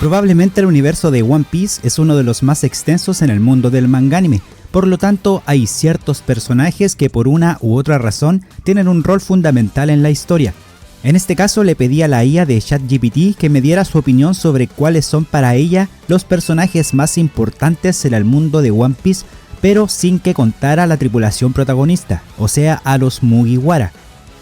Probablemente el universo de One Piece es uno de los más extensos en el mundo del manga anime, por lo tanto hay ciertos personajes que por una u otra razón tienen un rol fundamental en la historia. En este caso le pedí a la IA de ChatGPT que me diera su opinión sobre cuáles son para ella los personajes más importantes en el mundo de One Piece, pero sin que contara a la tripulación protagonista, o sea a los Mugiwara.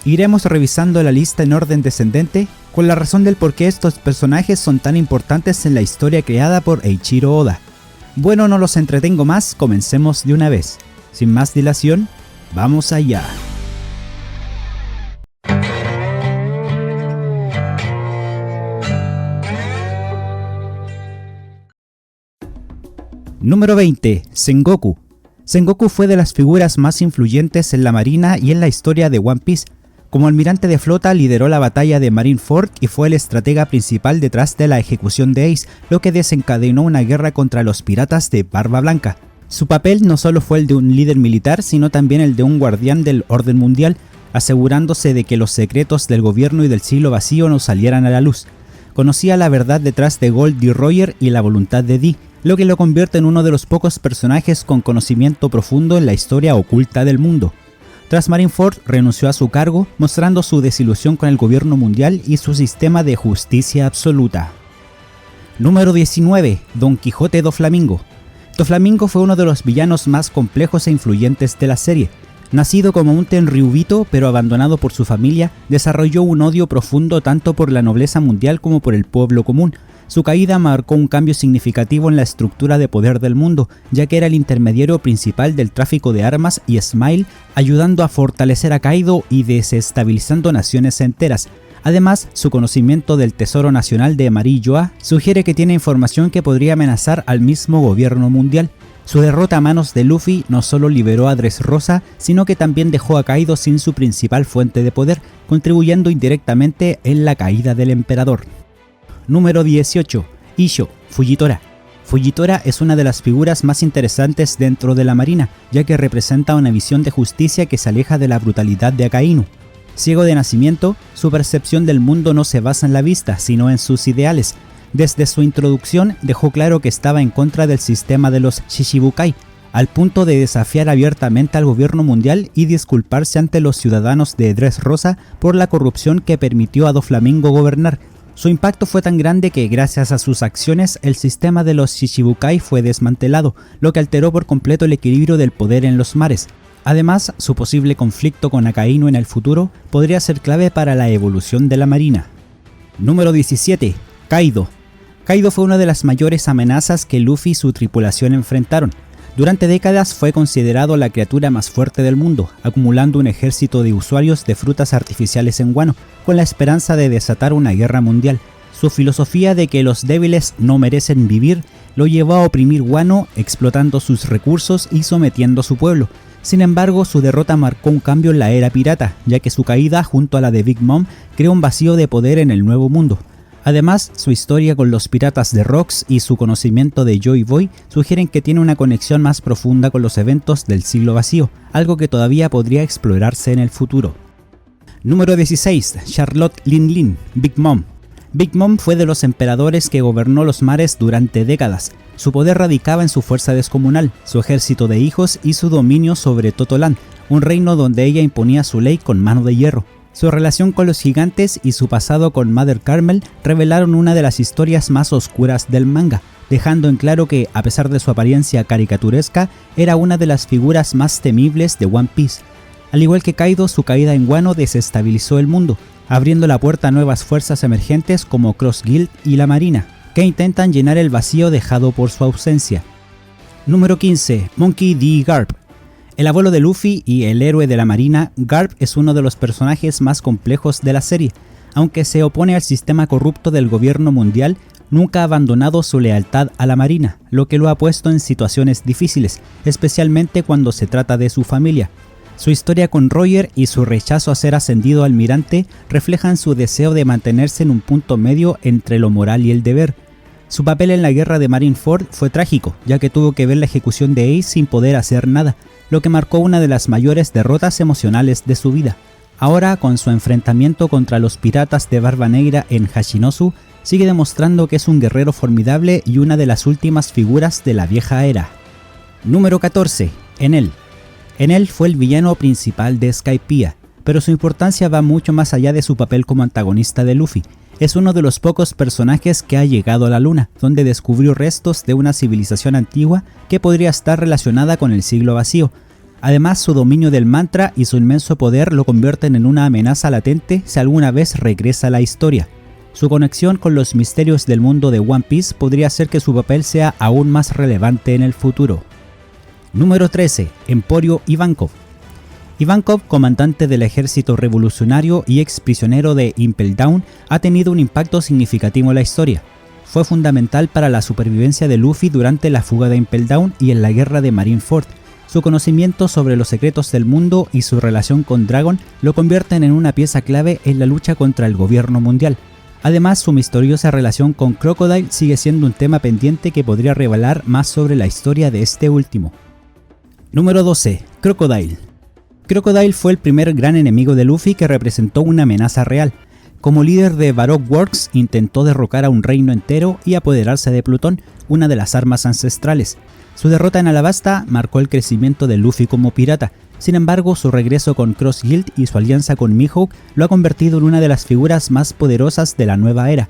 Iremos revisando la lista en orden descendente, con la razón del por qué estos personajes son tan importantes en la historia creada por Eiichiro Oda. Bueno, no los entretengo más, comencemos de una vez. Sin más dilación, vamos allá. Número 20. Sengoku. Sengoku fue de las figuras más influyentes en la marina y en la historia de One Piece. Como almirante de flota lideró la batalla de Marineford y fue el estratega principal detrás de la ejecución de Ace, lo que desencadenó una guerra contra los piratas de Barba Blanca. Su papel no solo fue el de un líder militar, sino también el de un guardián del orden mundial, asegurándose de que los secretos del gobierno y del siglo vacío no salieran a la luz. Conocía la verdad detrás de Goldie Roger y la voluntad de Dee, lo que lo convierte en uno de los pocos personajes con conocimiento profundo en la historia oculta del mundo. Tras Marineford renunció a su cargo, mostrando su desilusión con el gobierno mundial y su sistema de justicia absoluta. Número 19. Don Quijote do Flamingo. Doflamingo fue uno de los villanos más complejos e influyentes de la serie. Nacido como un tenryubito pero abandonado por su familia, desarrolló un odio profundo tanto por la nobleza mundial como por el pueblo común. Su caída marcó un cambio significativo en la estructura de poder del mundo, ya que era el intermediario principal del tráfico de armas y Smile, ayudando a fortalecer a Kaido y desestabilizando naciones enteras. Además, su conocimiento del tesoro nacional de Marilloa sugiere que tiene información que podría amenazar al mismo gobierno mundial. Su derrota a manos de Luffy no solo liberó a Dressrosa, sino que también dejó a Kaido sin su principal fuente de poder, contribuyendo indirectamente en la caída del emperador. Número 18. Issho, Fujitora. Fujitora es una de las figuras más interesantes dentro de la marina, ya que representa una visión de justicia que se aleja de la brutalidad de Akainu. Ciego de nacimiento, su percepción del mundo no se basa en la vista, sino en sus ideales. Desde su introducción dejó claro que estaba en contra del sistema de los Shichibukai, al punto de desafiar abiertamente al gobierno mundial y disculparse ante los ciudadanos de Dressrosa por la corrupción que permitió a Doflamingo gobernar. Su impacto fue tan grande que gracias a sus acciones el sistema de los Shichibukai fue desmantelado, lo que alteró por completo el equilibrio del poder en los mares. Además, su posible conflicto con Akainu en el futuro podría ser clave para la evolución de la marina. Número 17. Kaido. Kaido fue una de las mayores amenazas que Luffy y su tripulación enfrentaron. Durante décadas fue considerado la criatura más fuerte del mundo, acumulando un ejército de usuarios de frutas artificiales en Wano, con la esperanza de desatar una guerra mundial. Su filosofía de que los débiles no merecen vivir lo llevó a oprimir Wano, explotando sus recursos y sometiendo a su pueblo. Sin embargo, su derrota marcó un cambio en la era pirata, ya que su caída junto a la de Big Mom creó un vacío de poder en el nuevo mundo. Además, su historia con los piratas de Rocks y su conocimiento de Joy Boy sugieren que tiene una conexión más profunda con los eventos del siglo vacío, algo que todavía podría explorarse en el futuro. Número 16. Charlotte Lin Lin, Big Mom. Big Mom fue de los emperadores que gobernó los mares durante décadas. Su poder radicaba en su fuerza descomunal, su ejército de hijos y su dominio sobre Totoland, un reino donde ella imponía su ley con mano de hierro. Su relación con los gigantes y su pasado con Mother Carmel revelaron una de las historias más oscuras del manga, dejando en claro que, a pesar de su apariencia caricaturesca, era una de las figuras más temibles de One Piece. Al igual que Kaido, su caída en Wano desestabilizó el mundo, abriendo la puerta a nuevas fuerzas emergentes como Cross Guild y la Marina, que intentan llenar el vacío dejado por su ausencia. Número 15. Monkey D. Garp. El abuelo de Luffy y el héroe de la marina, Garp es uno de los personajes más complejos de la serie. Aunque se opone al sistema corrupto del gobierno mundial, nunca ha abandonado su lealtad a la marina, lo que lo ha puesto en situaciones difíciles, especialmente cuando se trata de su familia. Su historia con Roger y su rechazo a ser ascendido a almirante reflejan su deseo de mantenerse en un punto medio entre lo moral y el deber. Su papel en la guerra de Marineford fue trágico, ya que tuvo que ver la ejecución de Ace sin poder hacer nada, lo que marcó una de las mayores derrotas emocionales de su vida. Ahora, con su enfrentamiento contra los piratas de Barba Negra en Hashinosu, sigue demostrando que es un guerrero formidable y una de las últimas figuras de la vieja era. Número 14. Enel. Enel fue el villano principal de Skypiea, pero su importancia va mucho más allá de su papel como antagonista de Luffy. Es uno de los pocos personajes que ha llegado a la luna, donde descubrió restos de una civilización antigua que podría estar relacionada con el siglo vacío. Además, su dominio del mantra y su inmenso poder lo convierten en una amenaza latente si alguna vez regresa a la historia. Su conexión con los misterios del mundo de One Piece podría hacer que su papel sea aún más relevante en el futuro. Número 13. Emporio Ivankov. Ivankov, comandante del ejército revolucionario y ex prisionero de Impel Down, ha tenido un impacto significativo en la historia. Fue fundamental para la supervivencia de Luffy durante la fuga de Impel Down y en la guerra de Marineford. Su conocimiento sobre los secretos del mundo y su relación con Dragon lo convierten en una pieza clave en la lucha contra el gobierno mundial. Además, su misteriosa relación con Crocodile sigue siendo un tema pendiente que podría revelar más sobre la historia de este último. Número 12. Crocodile. Crocodile fue el primer gran enemigo de Luffy que representó una amenaza real. Como líder de Baroque Works, intentó derrocar a un reino entero y apoderarse de Plutón, una de las armas ancestrales. Su derrota en Alabasta marcó el crecimiento de Luffy como pirata. Sin embargo, su regreso con Cross Guild y su alianza con Mihawk lo ha convertido en una de las figuras más poderosas de la nueva era.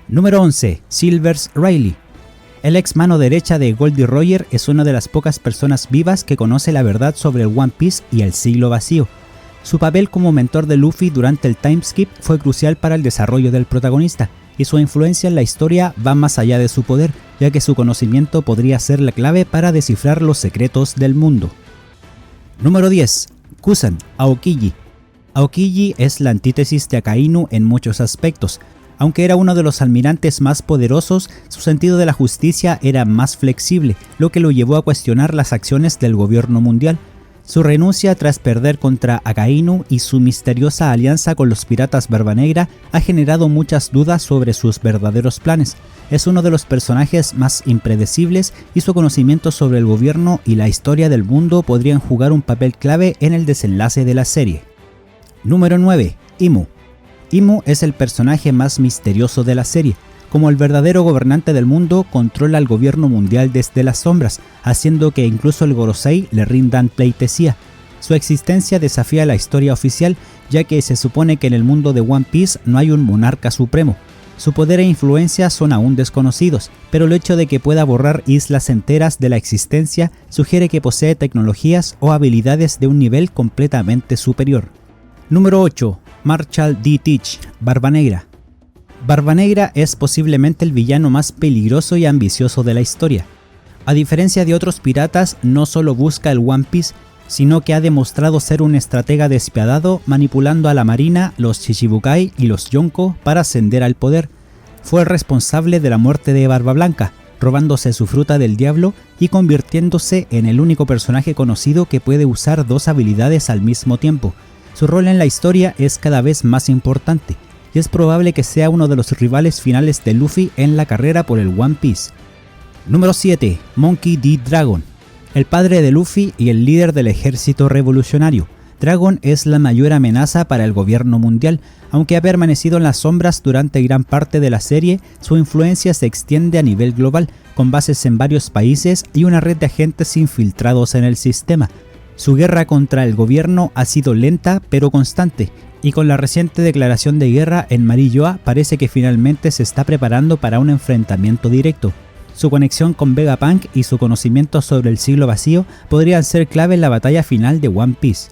Número 11. Silvers Riley. El ex mano derecha de Goldie Roger es una de las pocas personas vivas que conoce la verdad sobre el One Piece y el siglo vacío. Su papel como mentor de Luffy durante el time skip fue crucial para el desarrollo del protagonista, y su influencia en la historia va más allá de su poder, ya que su conocimiento podría ser la clave para descifrar los secretos del mundo. Número 10. Kusan, Aokiji. Aokiji es la antítesis de Akainu en muchos aspectos. Aunque era uno de los almirantes más poderosos, su sentido de la justicia era más flexible, lo que lo llevó a cuestionar las acciones del gobierno mundial. Su renuncia tras perder contra Akainu y su misteriosa alianza con los piratas Barba Negra ha generado muchas dudas sobre sus verdaderos planes. Es uno de los personajes más impredecibles y su conocimiento sobre el gobierno y la historia del mundo podrían jugar un papel clave en el desenlace de la serie. Número 9. Imu. Imu es el personaje más misterioso de la serie. Como el verdadero gobernante del mundo, controla al gobierno mundial desde las sombras, haciendo que incluso el Gorosei le rindan pleitesía. Su existencia desafía la historia oficial, ya que se supone que en el mundo de One Piece no hay un monarca supremo. Su poder e influencia son aún desconocidos, pero el hecho de que pueda borrar islas enteras de la existencia sugiere que posee tecnologías o habilidades de un nivel completamente superior. Número 8. Marshall D. Teach, Barba Negra. Barba Negra es posiblemente el villano más peligroso y ambicioso de la historia. A diferencia de otros piratas, no solo busca el One Piece, sino que ha demostrado ser un estratega despiadado manipulando a la marina, los Chichibukai y los Yonko para ascender al poder. Fue el responsable de la muerte de Barba Blanca, robándose su fruta del diablo y convirtiéndose en el único personaje conocido que puede usar dos habilidades al mismo tiempo. Su rol en la historia es cada vez más importante, y es probable que sea uno de los rivales finales de Luffy en la carrera por el One Piece. Número 7. Monkey D. Dragon. El padre de Luffy y el líder del ejército revolucionario. Dragon es la mayor amenaza para el gobierno mundial. Aunque ha permanecido en las sombras durante gran parte de la serie, su influencia se extiende a nivel global, con bases en varios países y una red de agentes infiltrados en el sistema. Su guerra contra el gobierno ha sido lenta pero constante, y con la reciente declaración de guerra en Marilloa parece que finalmente se está preparando para un enfrentamiento directo. Su conexión con Vegapunk y su conocimiento sobre el siglo vacío podrían ser clave en la batalla final de One Piece.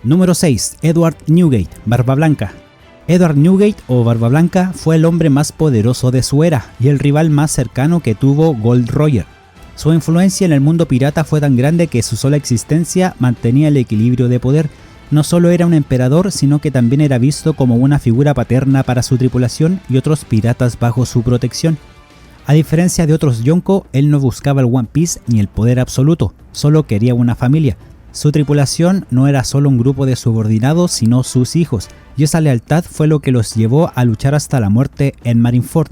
Número 6. Edward Newgate, Barba Blanca. Edward Newgate o Barba Blanca fue el hombre más poderoso de su era y el rival más cercano que tuvo Gold Roger. Su influencia en el mundo pirata fue tan grande que su sola existencia mantenía el equilibrio de poder. No solo era un emperador, sino que también era visto como una figura paterna para su tripulación y otros piratas bajo su protección. A diferencia de otros Yonko, él no buscaba el One Piece ni el poder absoluto, solo quería una familia. Su tripulación no era solo un grupo de subordinados, sino sus hijos, y esa lealtad fue lo que los llevó a luchar hasta la muerte en Marineford.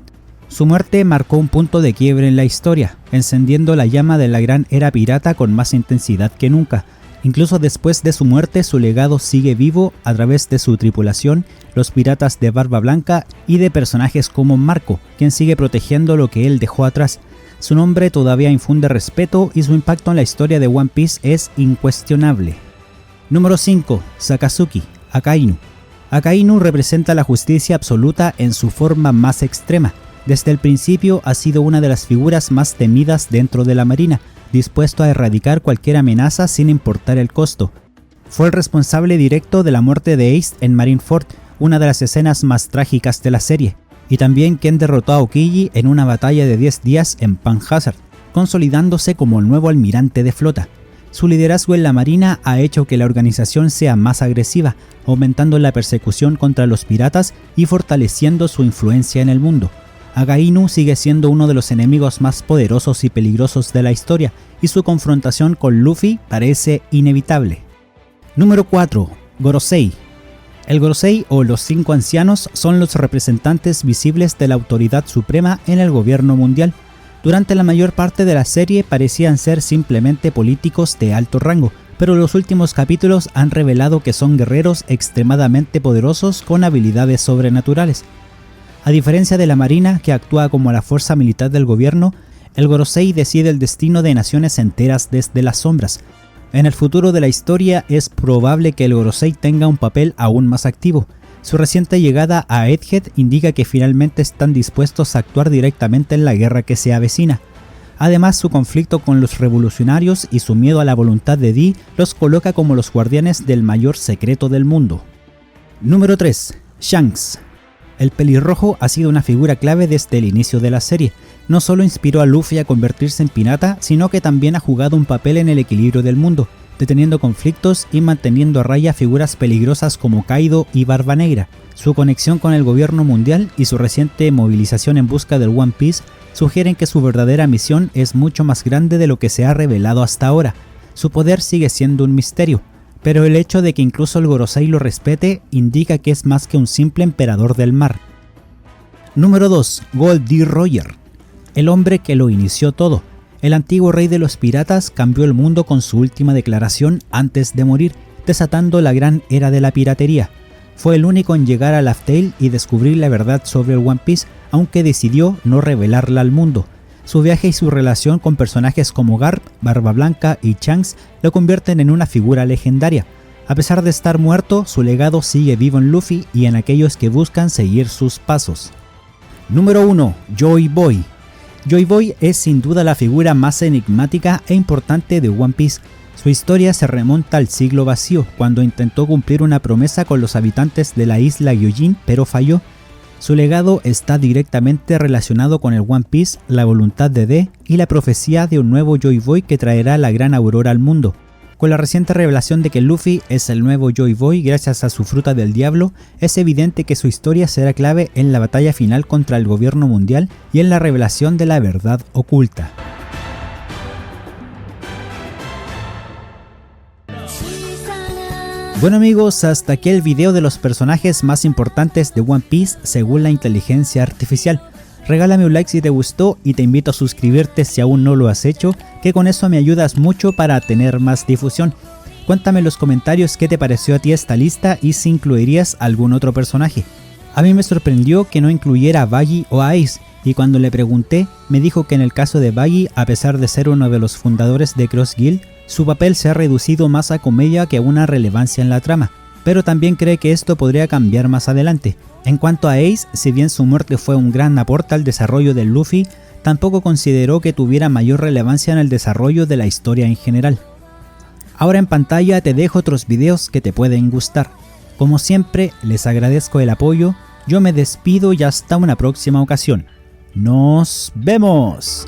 Su muerte marcó un punto de quiebre en la historia, encendiendo la llama de la gran era pirata con más intensidad que nunca. Incluso después de su muerte, su legado sigue vivo a través de su tripulación, los piratas de Barba Blanca y de personajes como Marco, quien sigue protegiendo lo que él dejó atrás. Su nombre todavía infunde respeto y su impacto en la historia de One Piece es incuestionable. Número 5. Sakazuki, Akainu. Akainu representa la justicia absoluta en su forma más extrema. Desde el principio ha sido una de las figuras más temidas dentro de la marina, dispuesto a erradicar cualquier amenaza sin importar el costo. Fue el responsable directo de la muerte de Ace en Marineford, una de las escenas más trágicas de la serie, y también quien derrotó a Aokiji en una batalla de 10 días en Pan-Hazard, consolidándose como el nuevo almirante de flota. Su liderazgo en la marina ha hecho que la organización sea más agresiva, aumentando la persecución contra los piratas y fortaleciendo su influencia en el mundo. Akainu sigue siendo uno de los enemigos más poderosos y peligrosos de la historia, y su confrontación con Luffy parece inevitable. Número 4. Gorosei. El Gorosei o los 5 ancianos son los representantes visibles de la autoridad suprema en el gobierno mundial. Durante la mayor parte de la serie parecían ser simplemente políticos de alto rango, pero los últimos capítulos han revelado que son guerreros extremadamente poderosos con habilidades sobrenaturales. A diferencia de la Marina, que actúa como la fuerza militar del gobierno, el Gorosei decide el destino de naciones enteras desde las sombras. En el futuro de la historia es probable que el Gorosei tenga un papel aún más activo. Su reciente llegada a Egghead indica que finalmente están dispuestos a actuar directamente en la guerra que se avecina. Además, su conflicto con los revolucionarios y su miedo a la voluntad de Dee los coloca como los guardianes del mayor secreto del mundo. Número 3. Shanks. El pelirrojo ha sido una figura clave desde el inicio de la serie. No solo inspiró a Luffy a convertirse en pirata, sino que también ha jugado un papel en el equilibrio del mundo, deteniendo conflictos y manteniendo a raya figuras peligrosas como Kaido y Barba Negra. Su conexión con el gobierno mundial y su reciente movilización en busca del One Piece sugieren que su verdadera misión es mucho más grande de lo que se ha revelado hasta ahora. Su poder sigue siendo un misterio, pero el hecho de que incluso el Gorosei lo respete indica que es más que un simple emperador del mar. Número 2. Gold D. Roger. El hombre que lo inició todo. El antiguo rey de los piratas cambió el mundo con su última declaración antes de morir, desatando la gran era de la piratería. Fue el único en llegar a Laugh Tale y descubrir la verdad sobre el One Piece, aunque decidió no revelarla al mundo. Su viaje y su relación con personajes como Garp, Barba Blanca y Shanks lo convierten en una figura legendaria. A pesar de estar muerto, su legado sigue vivo en Luffy y en aquellos que buscan seguir sus pasos. Número 1. Joy Boy. Joy Boy es sin duda la figura más enigmática e importante de One Piece. Su historia se remonta al siglo vacío, cuando intentó cumplir una promesa con los habitantes de la isla Gyojin, pero falló. Su legado está directamente relacionado con el One Piece, la voluntad de Dee y la profecía de un nuevo Joy Boy que traerá la gran aurora al mundo. Con la reciente revelación de que Luffy es el nuevo Joy Boy gracias a su fruta del diablo, es evidente que su historia será clave en la batalla final contra el gobierno mundial y en la revelación de la verdad oculta. Bueno amigos, hasta aquí el video de los personajes más importantes de One Piece según la inteligencia artificial. Regálame un like si te gustó y te invito a suscribirte si aún no lo has hecho, que con eso me ayudas mucho para tener más difusión. Cuéntame en los comentarios qué te pareció a ti esta lista y si incluirías algún otro personaje. A mí me sorprendió que no incluyera a Buggy o a Ace, y cuando le pregunté me dijo que en el caso de Buggy, a pesar de ser uno de los fundadores de Cross Guild, su papel se ha reducido más a comedia que a una relevancia en la trama, pero también cree que esto podría cambiar más adelante. En cuanto a Ace, si bien su muerte fue un gran aporte al desarrollo de Luffy, tampoco consideró que tuviera mayor relevancia en el desarrollo de la historia en general. Ahora en pantalla te dejo otros videos que te pueden gustar. Como siempre, les agradezco el apoyo, yo me despido y hasta una próxima ocasión. ¡Nos vemos!